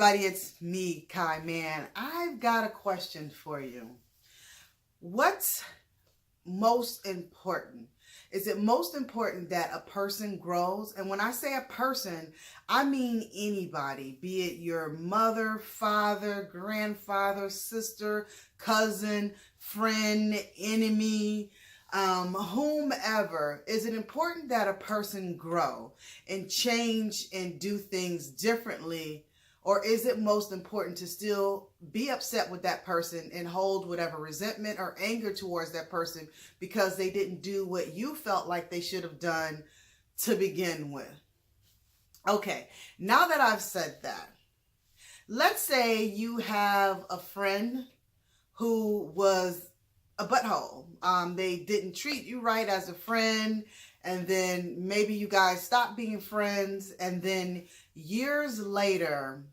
everybody, it's me, Kai. Man, I've got a question for you. What's most important? Is it most important that a person grows? And when I say a person, I mean anybody, be it your mother, father, grandfather, sister, cousin, friend, enemy, whomever. Is it important that a person grow and change and do things differently? Or is it most important to still be upset with that person and hold whatever resentment or anger towards that person because they didn't do what you felt like they should have done to begin with? Okay, now that I've said that, let's say you have a friend who was a butthole. They didn't treat you right as a friend, and then maybe you guys stopped being friends, and then years later,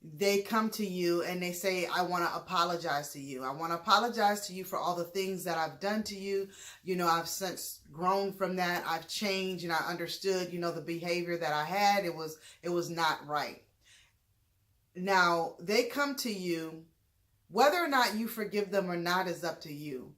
they come to you and they say, I want to apologize to you. I want to apologize to you for all the things that I've done to you. You know, I've since grown from that. I've changed and I understood, the behavior that I had. It was not right. Now, they come to you. Whether or not you forgive them or not is up to you.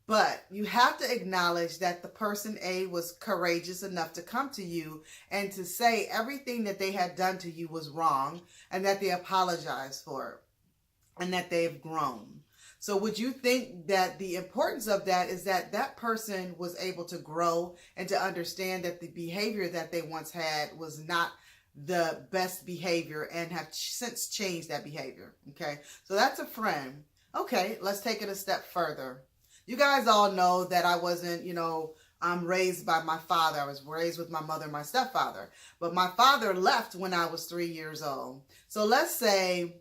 But you have to acknowledge that the person A was courageous enough to come to you and to say everything that they had done to you was wrong and that they apologized for it and that they've grown. So would you think that the importance of that is that that person was able to grow and to understand that the behavior that they once had was not the best behavior and have since changed that behavior? Okay, so that's a friend. Okay, let's take it a step further. You guys all know that I wasn't, raised by my father. I was raised with my mother and my stepfather. But my father left when I was 3 years old. So let's say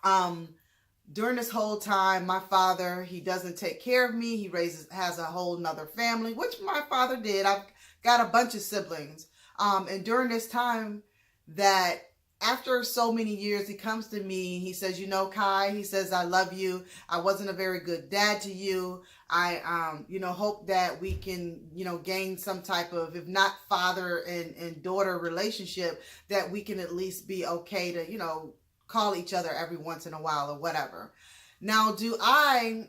during this whole time, my father, he doesn't take care of me. He has a whole nother family, which my father did. I've got a bunch of siblings. And during this time that after so many years, he comes to me, he says, Kai, he says, I love you. I wasn't a very good dad to you. I, hope that we can, gain some type of, if not father and daughter relationship, that we can at least be okay to, call each other every once in a while or whatever. Now, do I,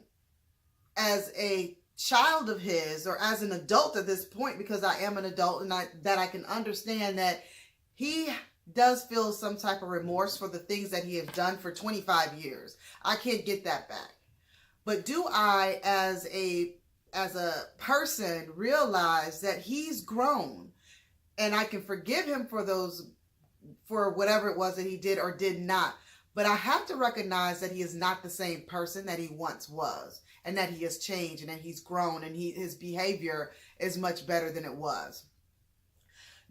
as a child of his or as an adult at this point, because I am an adult and that I can understand that he does feel some type of remorse for the things that he has done for 25 years. I can't get that back. But do I, as a person, realize that he's grown and I can forgive him for whatever it was that he did or did not? But I have to recognize that he is not the same person that he once was, and that he has changed and that he's grown and his behavior is much better than it was.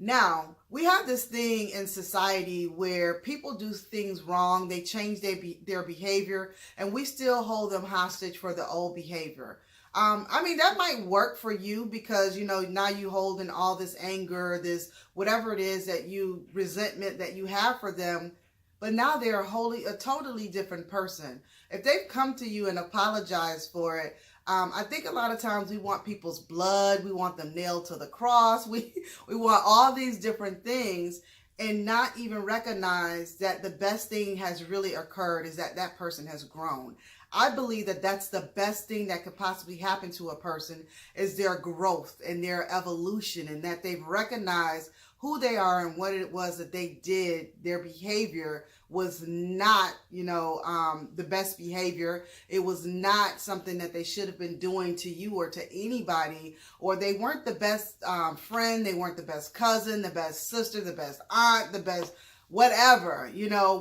Now, we have this thing in society where people do things wrong, they change their behavior, and we still hold them hostage for the old behavior. That might work for you because, now you holding all this anger, this whatever it is that you resentment that you have for them, but now they're a totally different person. If they've come to you and apologized for it, I think a lot of times we want people's blood. We want them nailed to the cross. We want all these different things and not even recognize that the best thing has really occurred is that person has grown. I believe that that's the best thing that could possibly happen to a person is their growth and their evolution, and that they've recognized who they are and what it was that they did. Their behavior was not, the best behavior. It was not something that they should have been doing to you or to anybody, or they weren't the best friend. They weren't the best cousin, the best sister, the best aunt, the best whatever,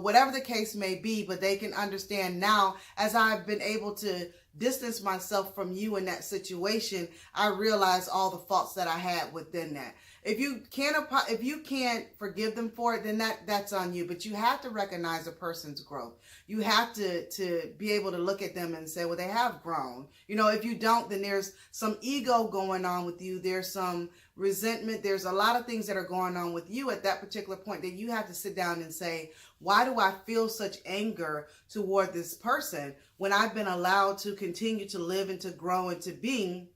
whatever the case may be. But they can understand now, as I've been able to distance myself from you in that situation, I realize all the faults that I had within that. If you can't forgive them for it, then that's on you. But you have to recognize a person's growth. You have to be able to look at them and say, well, they have grown. If you don't, then there's some ego going on with you. There's some resentment. There's a lot of things that are going on with you at that particular point that you have to sit down and say, why do I feel such anger toward this person when I've been allowed to continue to live and to grow and to be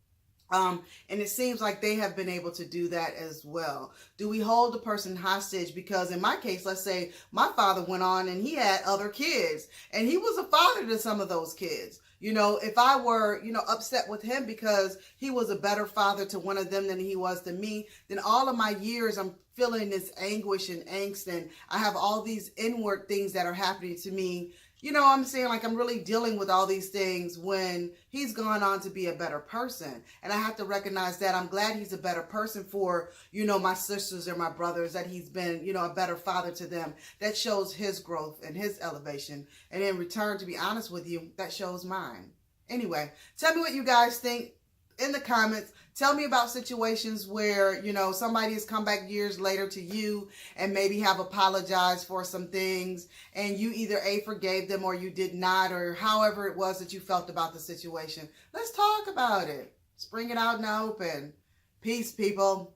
And it seems like they have been able to do that as well. Do we hold the person hostage? Because in my case, let's say my father went on and he had other kids and he was a father to some of those kids. If I were, upset with him because he was a better father to one of them than he was to me, then all of my years I'm feeling this anguish and angst, and I have all these inward things that are happening to me. I'm saying, like, I'm really dealing with all these things when he's gone on to be a better person. And I have to recognize that. I'm glad he's a better person for, my sisters and my brothers, that he's been, a better father to them. That shows his growth and his elevation. And in return, to be honest with you, that shows mine. Anyway, tell me what you guys think in the comments. Tell me about situations where, somebody has come back years later to you and maybe have apologized for some things, and you either A, forgave them, or you did not, or however it was that you felt about the situation. Let's talk about it. Let's bring it out in the open. Peace, people.